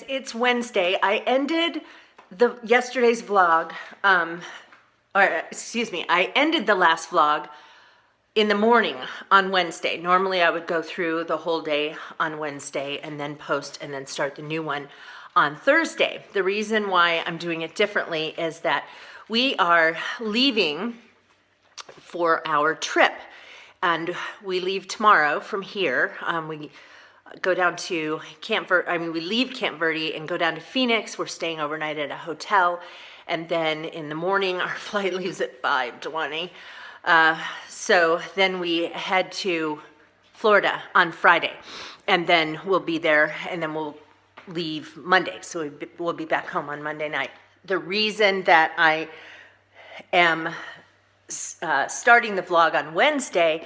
It's Wednesday. I ended yesterday's vlog, I ended the last vlog in the morning on Wednesday. Normally I would go through the whole day on Wednesday and then post and then start the new one on Thursday. The reason why I'm doing it differently is that we are leaving for our trip, and we leave tomorrow from here. We go down to we leave Camp Verde and go down to Phoenix. We're staying overnight at a hotel, and then in the morning our flight leaves at 5:20. So then we head to Florida on Friday, and then we'll be there, and then we'll leave Monday. So we'll be back home on Monday night. The reason that I am starting the vlog on Wednesday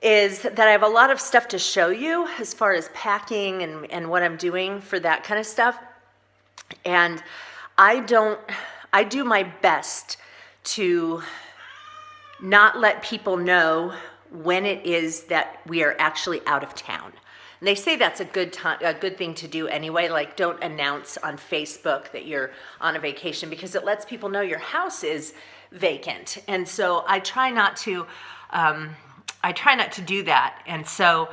is that I have a lot of stuff to show you as far as packing and what I'm doing for that kind of stuff. And I do my best to not let people know when it is that we are actually out of town. And they say that's a good thing to do anyway. Like, don't announce on Facebook that you're on a vacation, because it lets people know your house is vacant. And so I try not to do that. And so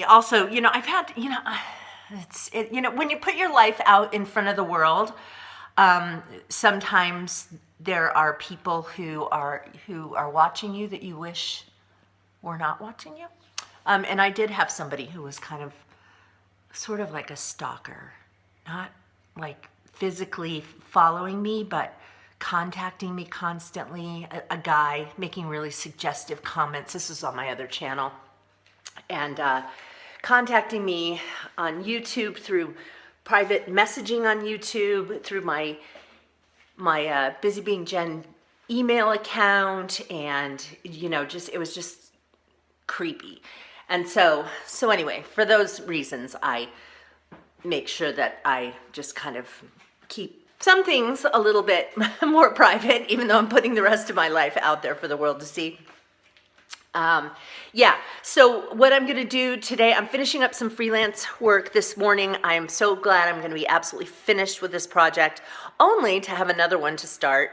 also, I've had, when you put your life out in front of the world, sometimes there are people who are watching you that you wish were not watching you. And I did have somebody who was kind of sort of like a stalker, not like physically following me, but contacting me constantly, a guy making really suggestive comments. This is on my other channel. And contacting me on YouTube through private messaging on YouTube, through my Busy Being Jen email account, and it was just creepy. And so anyway, for those reasons, I make sure that I just kind of keep some things a little bit more private, even though I'm putting the rest of my life out there for the world to see. So what I'm going to do today, I'm finishing up some freelance work this morning. I'm so glad I'm going to be absolutely finished with this project, only to have another one to start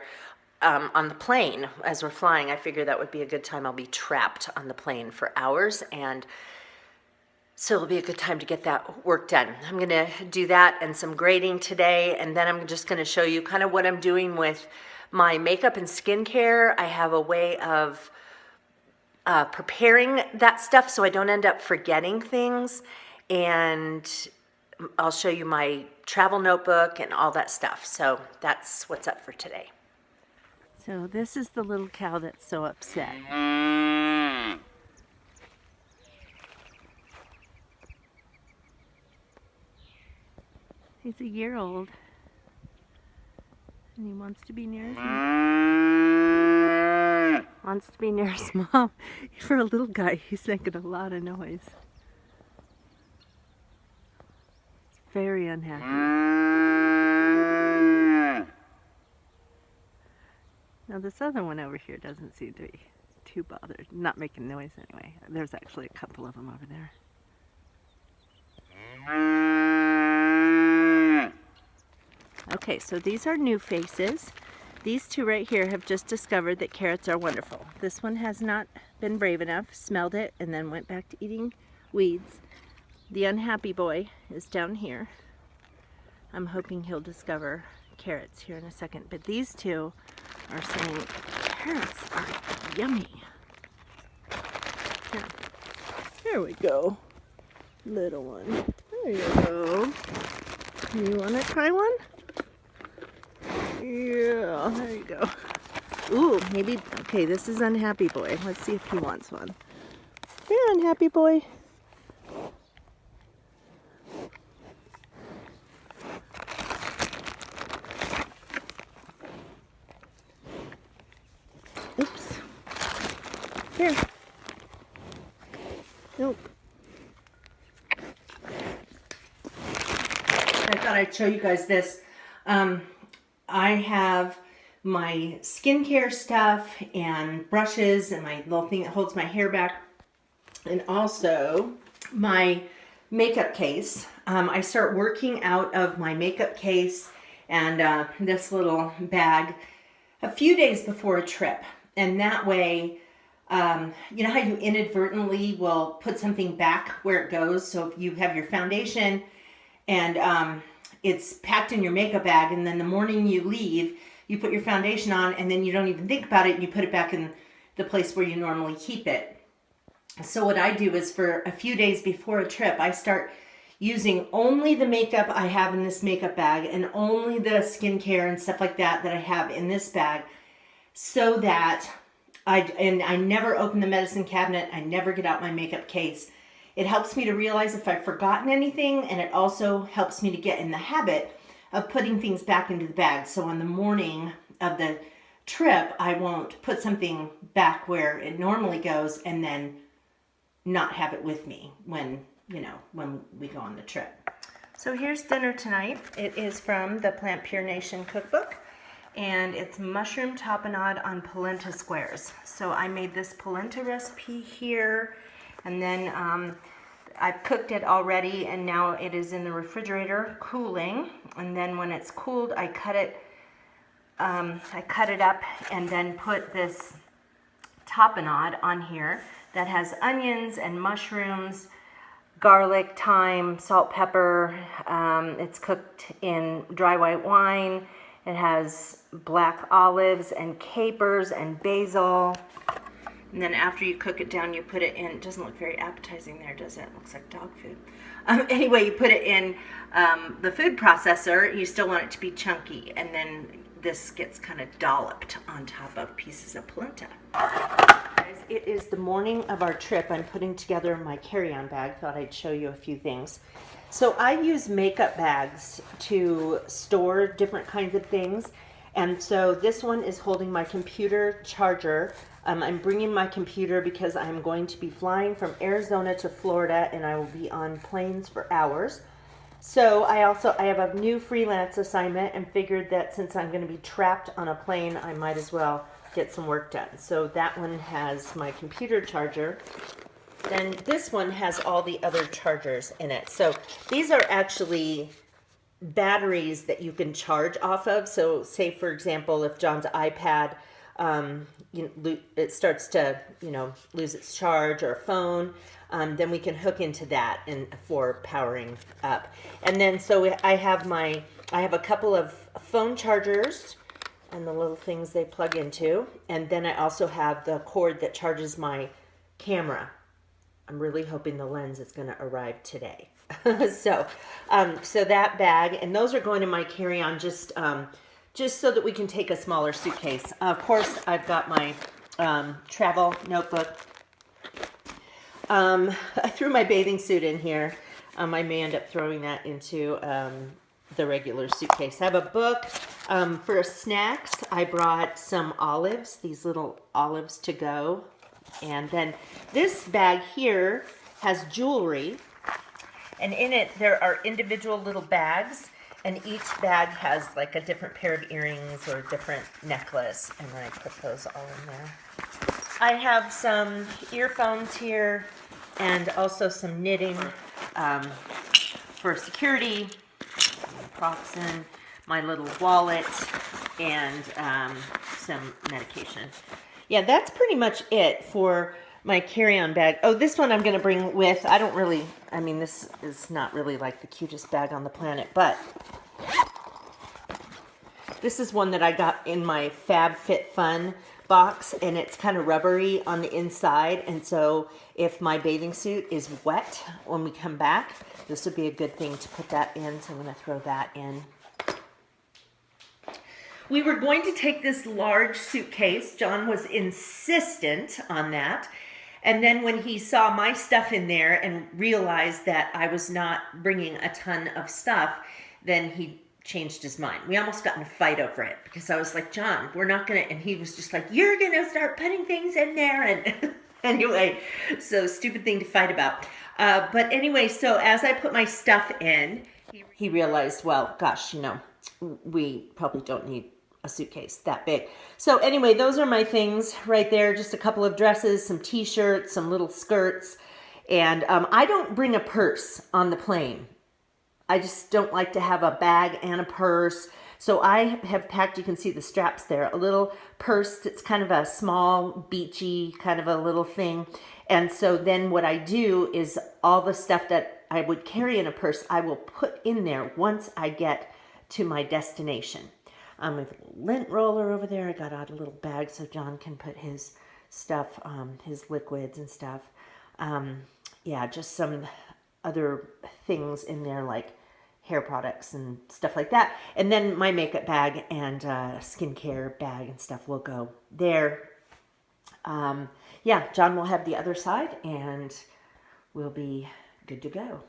on the plane as we're flying. I figure that would be a good time. I'll be trapped on the plane for hours, and so it'll be a good time to get that work done. I'm going to do that and some grading today, and then I'm just going to show you kind of what I'm doing with my makeup and skincare. I have a way of preparing that stuff so I don't end up forgetting things, and I'll show you my travel notebook and all that stuff. So that's what's up for today. So this is the little cow that's so upset. He's a year old, and he wants to be near his mom. Wants to be near his mom. For a little guy, he's making a lot of noise. He's very unhappy. Now this other one over here doesn't seem to be too bothered. Not making noise anyway. There's actually a couple of them over there. Okay, so these are new faces. These two right here have just discovered that carrots are wonderful. This one has not been brave enough, smelled it, and then went back to eating weeds. The unhappy boy is down here. I'm hoping he'll discover carrots here in a second. But these two are saying carrots are yummy. Here. There we go. Little one. There you go. You want to try one? Yeah, there you go. Ooh, maybe, okay, this is Unhappy Boy. Let's see if he wants one. Here, Unhappy Boy. Oops. Here. Nope. I thought I'd show you guys this. I have my skincare stuff and brushes and my little thing that holds my hair back, and also my makeup case. I start working out of my makeup case and this little bag a few days before a trip. And that way, you know how you inadvertently will put something back where it goes? So if you have your foundation and it's packed in your makeup bag, and then the morning you leave, you put your foundation on, and then you don't even think about it, and you put it back in the place where you normally keep it. So what I do is for a few days before a trip, I start using only the makeup I have in this makeup bag and only the skincare and stuff like that I have in this bag, so that I never open the medicine cabinet. I never get out my makeup case. It helps me to realize if I've forgotten anything, and it also helps me to get in the habit of putting things back into the bag. So on the morning of the trip, I won't put something back where it normally goes and then not have it with me when we go on the trip. So here's dinner tonight. It is from the Plant Pure Nation cookbook, and it's mushroom tapenade on polenta squares. So I made this polenta recipe here, and then I've cooked it already, and now it is in the refrigerator cooling. And then when it's cooled, I cut it up and then put this tapenade on here that has onions and mushrooms, garlic, thyme, salt, pepper. It's cooked in dry white wine. It has black olives and capers and basil. And then after you cook it down, you put it in. It doesn't look very appetizing there, does it? It looks like dog food. Anyway, you put it in the food processor. You still want it to be chunky. And then this gets kind of dolloped on top of pieces of polenta. It is the morning of our trip. I'm putting together my carry-on bag. Thought I'd show you a few things. So I use makeup bags to store different kinds of things. And so this one is holding my computer charger. I'm bringing my computer because I'm going to be flying from Arizona to Florida, and I will be on planes for hours. So I have a new freelance assignment and figured that since I'm going to be trapped on a plane, I might as well get some work done. So that one has my computer charger. Then this one has all the other chargers in it. So these are actually batteries that you can charge off of. So say, for example, if John's iPad, it starts to, lose its charge, or a phone, then we can hook into that for powering up. And then so I have a couple of phone chargers and the little things they plug into. And then I also have the cord that charges my camera. I'm really hoping the lens is going to arrive today. So that bag, and those are going in my carry-on just so that we can take a smaller suitcase. Of course, I've got my travel notebook. I threw my bathing suit in here. I may end up throwing that into the regular suitcase. I have a book. For snacks, I brought some olives, these little olives to go. And then this bag here has jewelry. And in it, there are individual little bags. And each bag has like a different pair of earrings or a different necklace. And then I put those all in there. I have some earphones here and also some knitting for security, props in, my little wallet, and some medication. Yeah, that's pretty much it for my carry-on bag. Oh, this one I'm going to bring with. This is not really like the cutest bag on the planet, but this is one that I got in my FabFitFun box, and it's kind of rubbery on the inside, and so if my bathing suit is wet when we come back, this would be a good thing to put that in, so I'm going to throw that in. We were going to take this large suitcase. John was insistent on that. And then when he saw my stuff in there and realized that I was not bringing a ton of stuff, then he changed his mind. We almost got in a fight over it because I was like, John, we're not going to, and he was just like, you're going to start putting things in there. And anyway, so stupid thing to fight about. But anyway, so as I put my stuff in, he realized, well, gosh, we probably don't need a suitcase that big. So anyway, those are my things right there. Just a couple of dresses, some t-shirts, some little skirts. And I don't bring a purse on the plane. I just don't like to have a bag and a purse. So I have packed, you can see the straps there, a little purse. It's kind of a small, beachy kind of a little thing. And so then what I do is all the stuff that I would carry in a purse, I will put in there once I get to my destination. With a little lint roller over there, I got out a little bag so John can put his stuff, his liquids and stuff. Yeah, just some other things in there like hair products and stuff like that. And then my makeup bag and skincare bag and stuff will go there. Yeah, John will have the other side and we'll be good to go.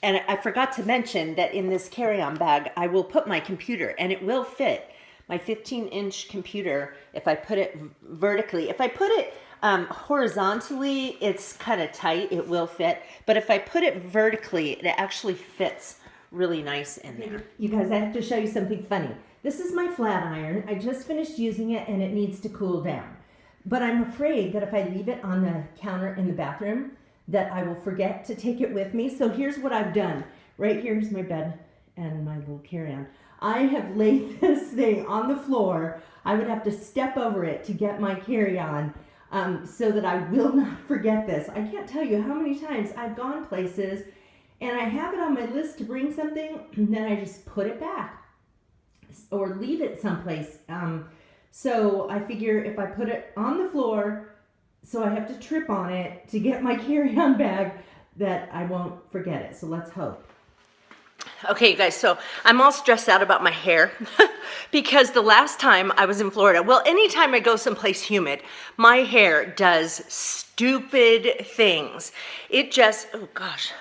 And I forgot to mention that in this carry-on bag, I will put my computer, and it will fit. My 15-inch computer, if I put it vertically. If I put it horizontally, it's kind of tight. It will fit. But if I put it vertically, it actually fits really nice in there. You guys, I have to show you something funny. This is my flat iron. I just finished using it, and it needs to cool down. But I'm afraid that if I leave it on the counter in the bathroom, that I will forget to take it with me. So here's what I've done. Right here's my bed and my little carry-on. I have laid this thing on the floor. I would have to step over it to get my carry-on so that I will not forget this. I can't tell you how many times I've gone places and I have it on my list to bring something and then I just put it back or leave it someplace. So I figure if I put it on the floor, so I have to trip on it to get my carry-on bag, that I won't forget it. So let's hope. Okay, you guys, so I'm all stressed out about my hair because the last time I was in Florida, well, anytime I go someplace humid, my hair does stupid things. It just, oh gosh,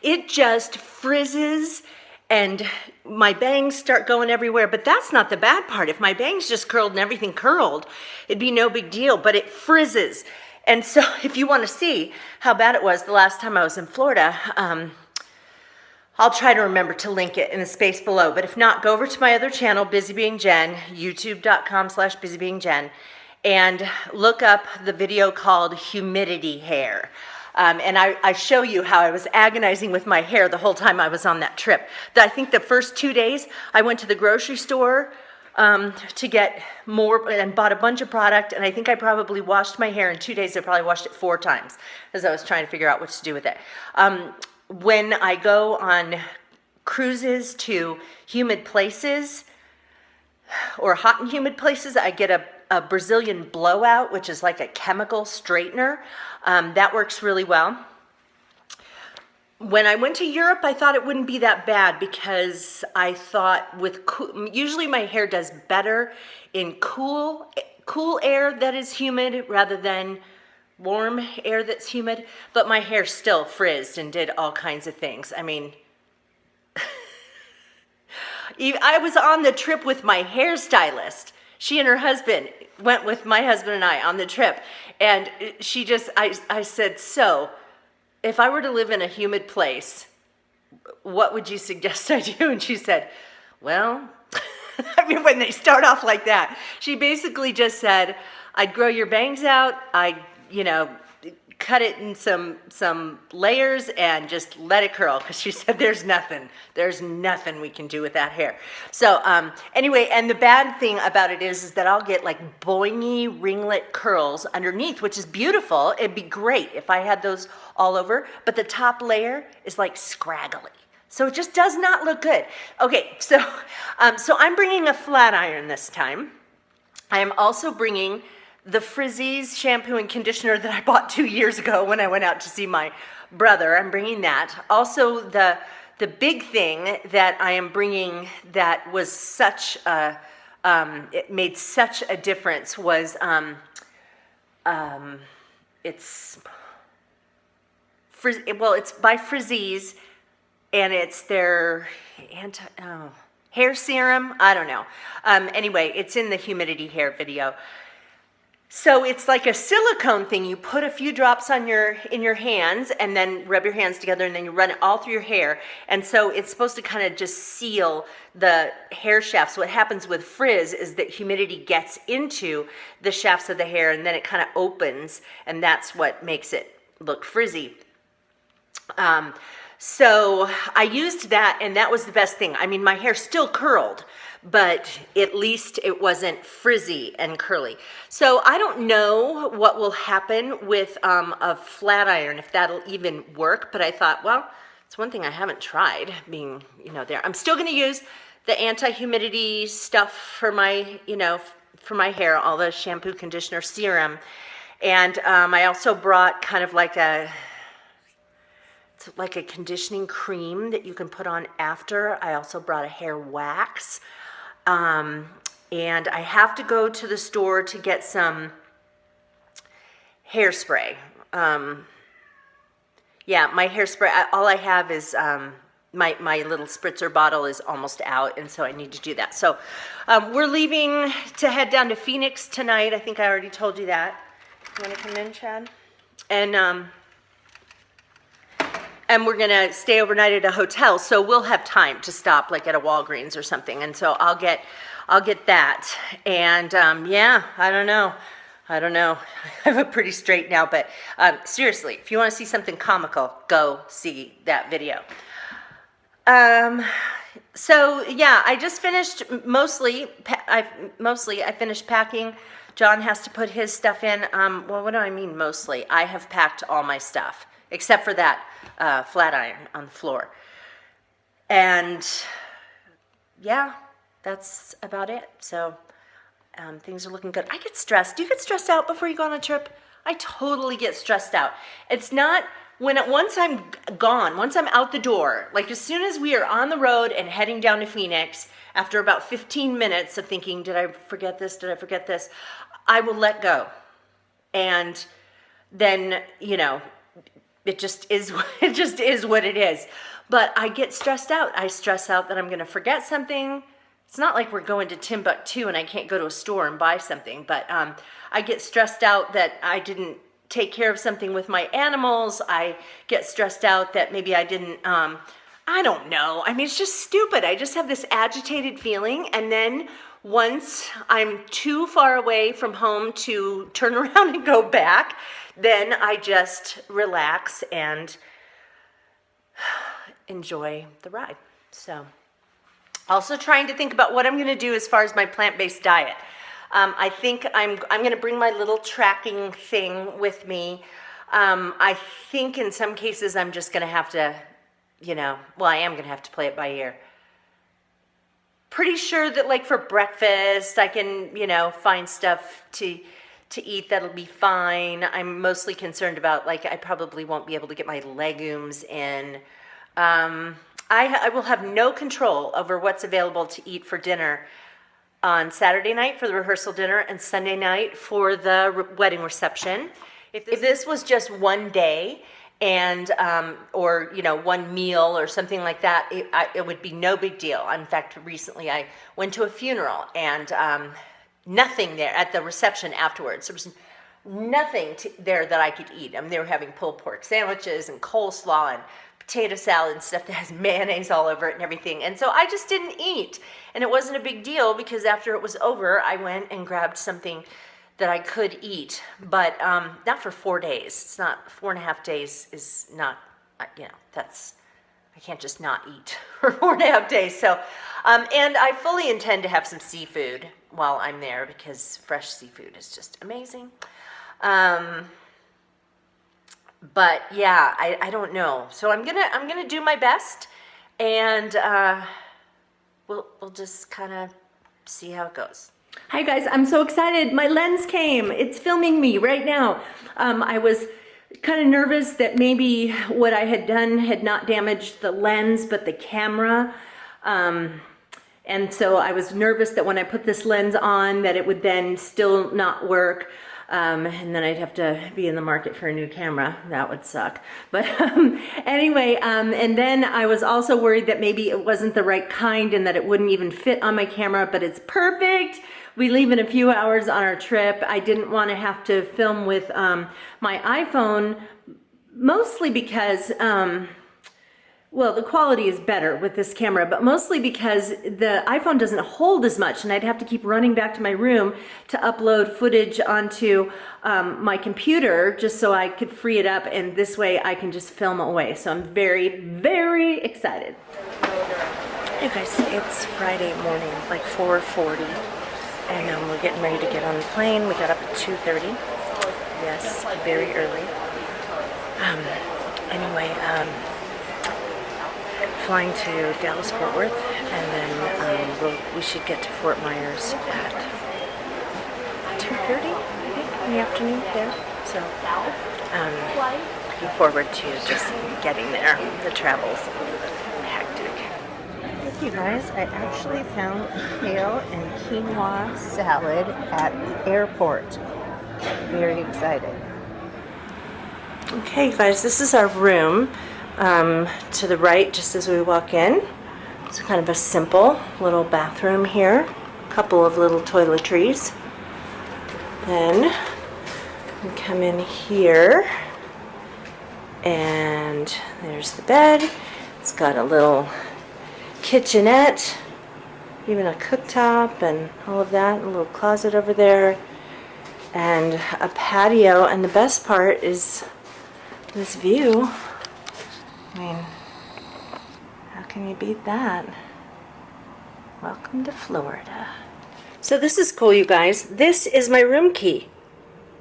it just frizzes and my bangs start going everywhere. But that's not the bad part. If my bangs just curled and everything curled, it'd be no big deal, but it frizzes. And so if you want to see how bad it was the last time I was in Florida, I'll try to remember to link it in the space below. But if not, go over to my other channel, Busy Being Jen, youtube.com/busybeingjen, and look up the video called Humidity Hair. And I show you how I was agonizing with my hair the whole time I was on that trip. I think the first 2 days, I went to the grocery store to get more and bought a bunch of product. And I think I probably washed my hair in 2 days. I probably washed it 4 times as I was trying to figure out what to do with it. When I go on cruises to humid places or hot and humid places, I get a Brazilian blowout, which is like a chemical straightener. That works really well. When I went to Europe, I thought it wouldn't be that bad because I thought usually my hair does better in cool air that is humid rather than warm air that's humid, but my hair still frizzed and did all kinds of things. I mean, I was on the trip with my hairstylist. She and her husband went with my husband and I on the trip. And I said, so if I were to live in a humid place, what would you suggest I do? And she said, well, I mean, when they start off like that, she basically just said, I'd grow your bangs out. I'd, cut it in some layers and just let it curl, because she said there's nothing we can do with that hair. So anyway, and the bad thing about it is that I'll get like boingy ringlet curls underneath, which is beautiful. It'd be great if I had those all over, but the top layer is like scraggly. So it just does not look good. Okay, so I'm bringing a flat iron this time. I am also bringing the Frizzies shampoo and conditioner that I bought 2 years ago when I went out to see my brother. I'm bringing that. Also, the big thing that I am bringing that was such a, it made such a difference was, it's by Frizzies, and it's their hair serum. I don't know. Anyway, it's in the humidity hair video. So it's like a silicone thing. You put a few drops in your hands and then rub your hands together and then you run it all through your hair. And so it's supposed to kind of just seal the hair shafts. What happens with frizz is that humidity gets into the shafts of the hair and then it kind of opens, and that's what makes it look frizzy. So I used that, and that was the best thing. I mean, my hair still curled, but at least it wasn't frizzy and curly. So I don't know what will happen with a flat iron, if that'll even work, but I thought, well, it's one thing I haven't tried being, there. I'm still gonna use the anti-humidity stuff for my, for my hair, all the shampoo, conditioner, serum. And I also brought kind of like a conditioning cream that you can put on after. I also brought a hair wax. And I have to go to the store to get some hairspray. Yeah, my hairspray, all I have is my little spritzer bottle is almost out, and so I need to do that. So we're leaving to head down to Phoenix tonight. I think I already told you that. You want to come in, Chad? And we're gonna stay overnight at a hotel, so we'll have time to stop like at a Walgreens or something. And so I'll get that. And yeah, I don't know. I have it pretty straight now, but seriously, if you want to see something comical, go see that video. So yeah, I just finished I finished packing. John has to put his stuff in. Well, what do I mean mostly? I have packed all my stuff, except for that flat iron on the floor. And yeah, that's about it. So things are looking good. I get stressed. Do you get stressed out before you go on a trip? I totally get stressed out. It's not once I'm gone, once I'm out the door, like as soon as we are on the road and heading down to Phoenix, after about 15 minutes of thinking, did I forget this? Did I forget this? I will let go. And then, it just is what it is. But I get stressed out. I stress out that I'm going to forget something. It's not like we're going to Timbuktu and I can't go to a store and buy something, but I get stressed out that I didn't take care of something with my animals. I get stressed out that maybe I didn't, I don't know. I mean, it's just stupid. I just have this agitated feeling, and then once I'm too far away from home to turn around and go back, then I just relax and enjoy the ride. So also trying to think about what I'm going to do as far as my plant-based diet. I think I'm going to bring my little tracking thing with me. I think in some cases I'm just going to have to, I am going to have to play it by ear. Pretty sure that like for breakfast I can, find stuff to eat that'll be fine. I'm mostly concerned about like I probably won't be able to get my legumes in. I will have no control over what's available to eat for dinner on Saturday night for the rehearsal dinner and Sunday night for the wedding reception. If this was just one day and or one meal or something like that, it would be no big deal. In fact, recently I went to a funeral and nothing there at the reception afterwards. There was nothing there that I could eat. I mean, they were having pulled pork sandwiches and coleslaw and potato salad and stuff that has mayonnaise all over it and everything. And so I just didn't eat. And it wasn't a big deal because after it was over, I went and grabbed something that I could eat, but not for 4 days. It's not, 4.5 days is not, I can't just not eat for 4.5 days. So, and I fully intend to have some seafood while I'm there because fresh seafood is just amazing. But yeah, I don't know. So I'm gonna do my best, and we'll just kind of see how it goes. Hi guys, I'm so excited. My lens came. It's filming me right now. I was kind of nervous that maybe what I had done had not damaged the lens, but the camera. And so I was nervous that when I put this lens on that it would then still not work. And then I'd have to be in the market for a new camera. That would suck. But anyway, and then I was also worried that maybe it wasn't the right kind and that it wouldn't even fit on my camera, but it's perfect. We leave in a few hours on our trip. I didn't want to have to film with my iPhone, mostly because Well, the quality is better with this camera, but mostly because the iPhone doesn't hold as much, and I'd have to keep running back to my room to upload footage onto my computer just so I could free it up, and this way I can just film away. So I'm very, very excited. Hey guys, it's Friday morning, like 4:40, and we're getting ready to get on the plane. We got up at 2:30. Yes, very early. Flying to Dallas Fort Worth, and then we should get to Fort Myers at 2:30, I think, in the afternoon there. So looking forward to just getting there. The travel's a little bit hectic. Look, you guys, I actually found kale and quinoa salad at the airport. Very excited. Okay, guys, this is our room. To the right, just as we walk in, it's kind of a simple little bathroom here. A couple of little toiletries. Then we come in here, and there's the bed. It's got a little kitchenette, even a cooktop, and all of that. A little closet over there, and a patio. And the best part is this view. I mean, how can you beat that? Welcome to Florida. So this is cool, you guys. This is my room key.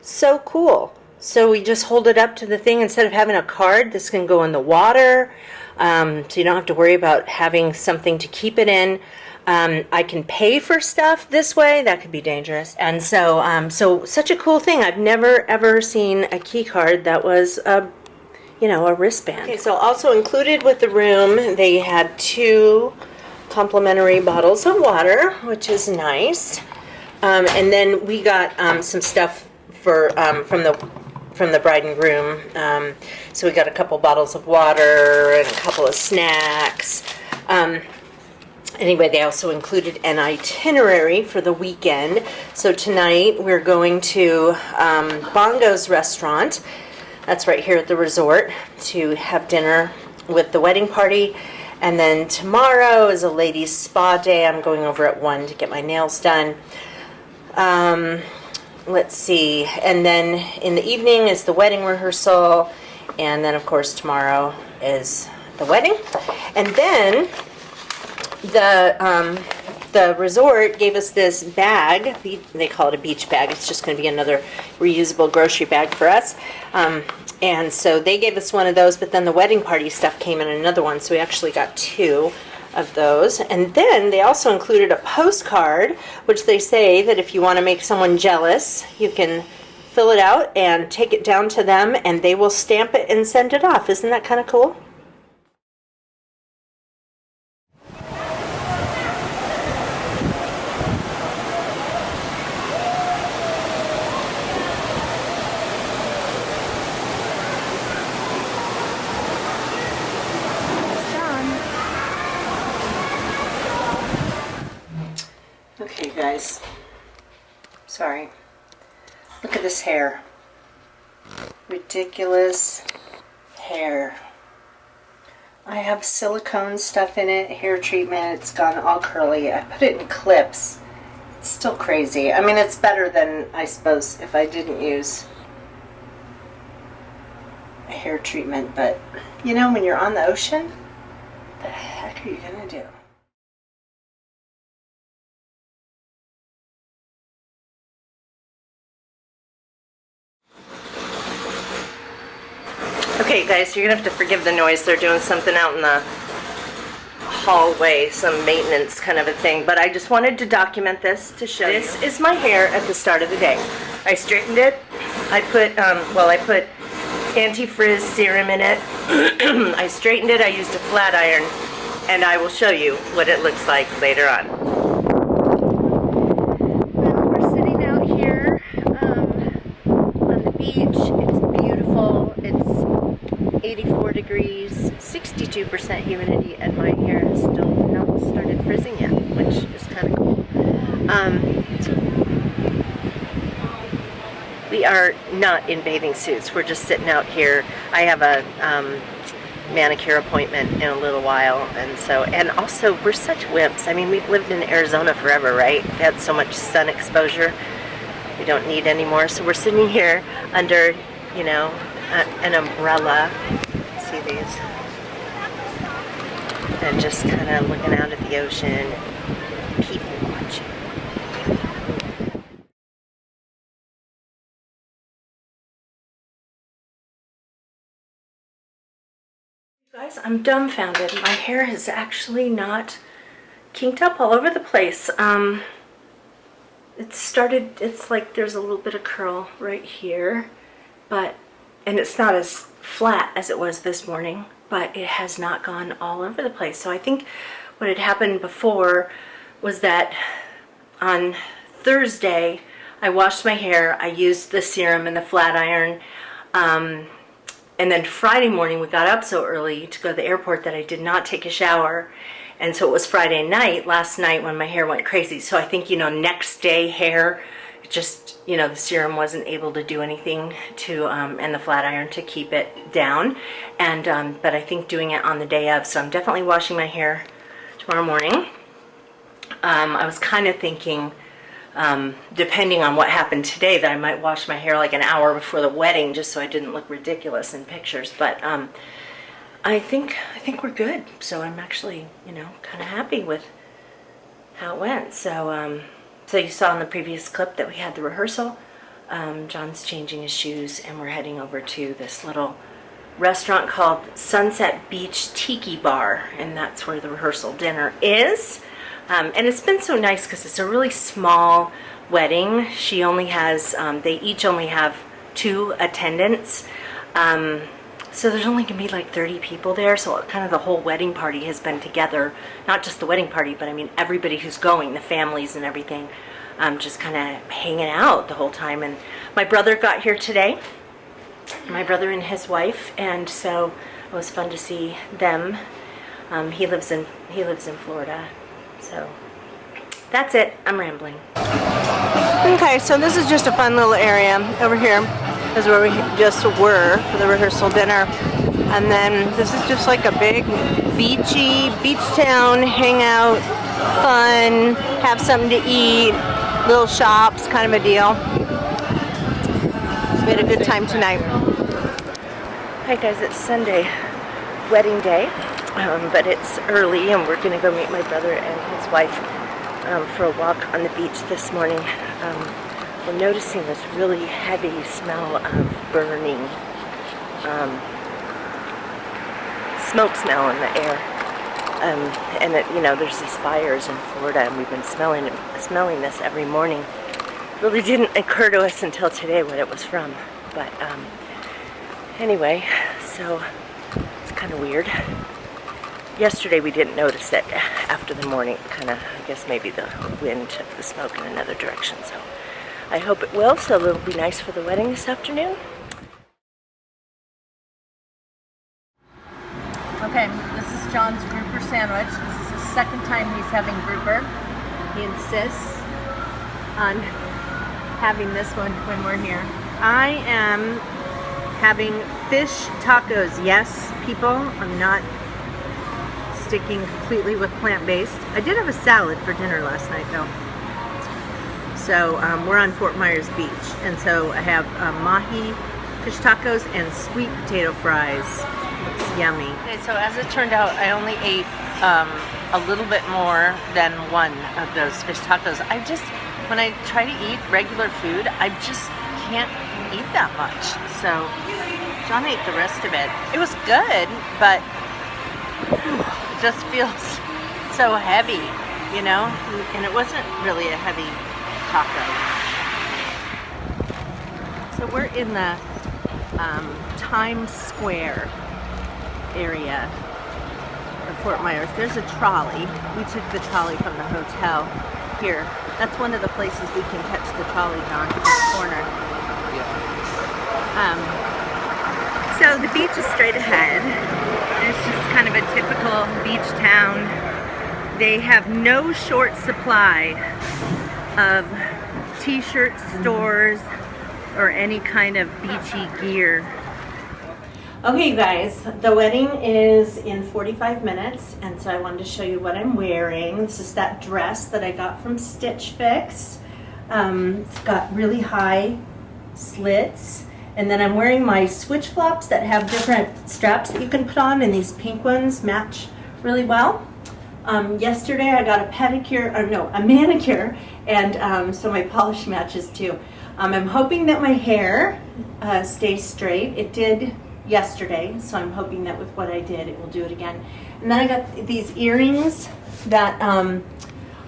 So cool. So we just hold it up to the thing instead of having a card. This can go in the water, so you don't have to worry about having something to keep it in. I can pay for stuff this way. That could be dangerous. And so, such a cool thing. I've never ever seen a key card that was a wristband. Okay, so also included with the room, they had 2 complimentary bottles of water, which is nice. And then we got some stuff for from the bride and groom. So we got a couple bottles of water and a couple of snacks. Anyway, they also included an itinerary for the weekend. So tonight we're going to Bongo's restaurant. That's right here at the resort, to have dinner with the wedding party. And then tomorrow is a ladies' spa day. I'm going over at 1 to get my nails done. Let's see. And then in the evening is the wedding rehearsal. And then, of course, tomorrow is the wedding. And then the resort gave us this bag. They call it a beach bag. It's just going to be another reusable grocery bag for us. And so they gave us one of those, but then the wedding party stuff came in another one, so we actually got 2 of those. And then they also included a postcard, which they say that if you want to make someone jealous, you can fill it out and take it down to them, and they will stamp it and send it off. Isn't that kind of cool? Okay, guys. Sorry. Look at this hair. Ridiculous hair. I have silicone stuff in it, hair treatment. It's gone all curly. I put it in clips. It's still crazy. I mean, it's better than, I suppose, if I didn't use a hair treatment. But, when you're on the ocean, what the heck are you going to do? Okay, guys, you're gonna have to forgive the noise. They're doing something out in the hallway, some maintenance kind of a thing, but I just wanted to document this to show you. This is my hair at the start of the day. I straightened it. I put anti-frizz serum in it. I straightened it. I used a flat iron, and I will show you what it looks like later on. Well, we're sitting out here on the beach. It's beautiful. It's 84 degrees, 62% humidity, and my hair has still not started frizzing yet, which is kind of cool. We are not in bathing suits. We're just sitting out here. I have a manicure appointment in a little while, and also we're such wimps. I mean, we've lived in Arizona forever, right? We've had so much sun exposure. We don't need any more. So we're sitting here under, you know, an umbrella. See these? And just kind of looking out at the ocean, people watching. Guys, I'm dumbfounded. My hair is actually not kinked up all over the place. It's like there's a little bit of curl right here, and it's not as flat as it was this morning, but it has not gone all over the place. So I think what had happened before was that on Thursday, I washed my hair, I used the serum and the flat iron, and then Friday morning we got up so early to go to the airport that I did not take a shower. And so it was Friday night, last night, when my hair went crazy. So I think, you know, next day hair, just, you know, the serum wasn't able to do anything to, and the flat iron to keep it down. And, but I think doing it on the day of. So I'm definitely washing my hair tomorrow morning. I was kind of thinking, depending on what happened today, that I might wash my hair like an hour before the wedding just so I didn't look ridiculous in pictures. But I think we're good. So I'm actually, you know, kind of happy with how it went. So so you saw in the previous clip that we had the rehearsal. John's changing his shoes and we're heading over to this little restaurant called Sunset Beach Tiki Bar, and that's where the rehearsal dinner is. And it's been so nice because it's a really small wedding. She only has, they each only have 2 attendants. So there's only going to be like 30 people there. So kind of the whole wedding party has been together. Not just the wedding party, but I mean everybody who's going, the families and everything, just kind of hanging out the whole time. And my brother got here today. My brother and his wife. And so it was fun to see them. He lives in Florida. So that's it. I'm rambling. Okay, so this is just a fun little area over here. Is where we just were for the rehearsal dinner. And then this is just like a big beach town, hang out, fun, have something to eat, little shops, kind of a deal. So we had a good time tonight. Hi guys, it's Sunday, wedding day. But it's early and we're gonna go meet my brother and his wife for a walk on the beach this morning. We're noticing this really heavy smell of burning, smoke smell in the air. And it, you know, there's these fires in Florida and we've been smelling this every morning. Really didn't occur to us until today what it was from. But anyway, so it's kind of weird. Yesterday we didn't notice it. After the morning, kind of, I guess maybe the wind took the smoke in another direction. So I hope it will, so it'll be nice for the wedding this afternoon. Okay, this is John's grouper sandwich. This is the second time he's having grouper. He insists on having this one when we're here. I am having fish tacos. Yes, people, I'm not sticking completely with plant-based. I did have a salad for dinner last night though. So we're on Fort Myers Beach, and so I have mahi fish tacos and sweet potato fries. It's yummy. Okay, so as it turned out, I only ate a little bit more than one of those fish tacos. When I try to eat regular food, I just can't eat that much. So John ate the rest of it. It was good, but it just feels so heavy, you know? And it wasn't really a heavy taco. So we're in the Times Square area of Fort Myers. There's a trolley. We took the trolley from the hotel here. That's one of the places we can catch the trolley on this corner. So the beach is straight ahead. It's just kind of a typical beach town. They have no short supply of t-shirt stores or any kind of beachy gear. Okay, you guys, the wedding is in 45 minutes, and so I wanted to show you what I'm wearing. This is that dress that I got from Stitch Fix. It's got really high slits, and then I'm wearing my switch flops that have different straps that you can put on, and these pink ones match really well. Yesterday I got a manicure, and so my polish matches too. I'm hoping that my hair stays straight. It did yesterday, so I'm hoping that with what I did, it will do it again. And then I got these earrings that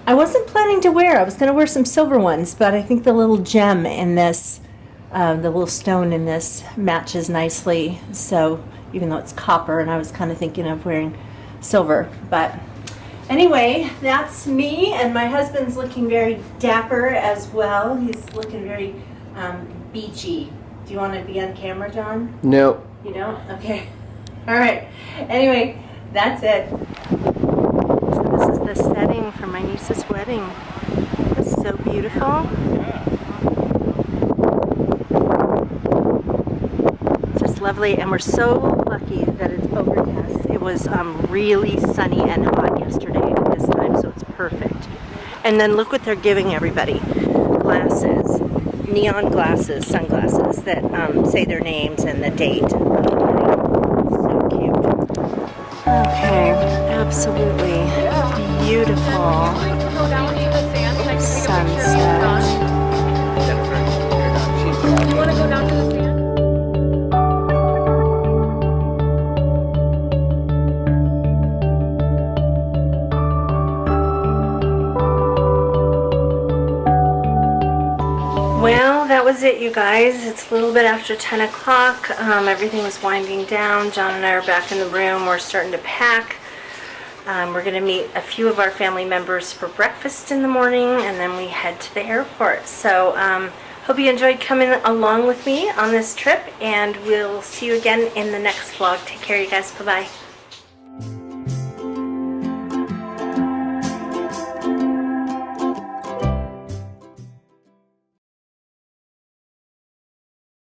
I wasn't planning to wear. I was going to wear some silver ones, but I think the little gem in this, the little stone in this matches nicely. So even though it's copper, and I was kind of thinking of wearing silver, but anyway, that's me, and my husband's looking very dapper as well. He's looking very beachy. Do you want to be on camera, John? No. You don't? Okay. All right. Anyway, that's it. So this is the setting for my niece's wedding. It's so beautiful. Just lovely, and we're so lucky that it's overcast. It was really sunny and hot yesterday at this time, so it's perfect. And then look what they're giving everybody. Glasses. Neon glasses, sunglasses that say their names and the date of the wedding. So cute. Okay, absolutely beautiful sunset. You want to go down to the stand? Well, that was it, you guys. It's a little bit after 10 o'clock. Everything was winding down. John and I are back in the room. We're starting to pack. We're going to meet a few of our family members for breakfast in the morning, and then we head to the airport. So, hope you enjoyed coming along with me on this trip, and we'll see you again in the next vlog. Take care, you guys. Bye-bye.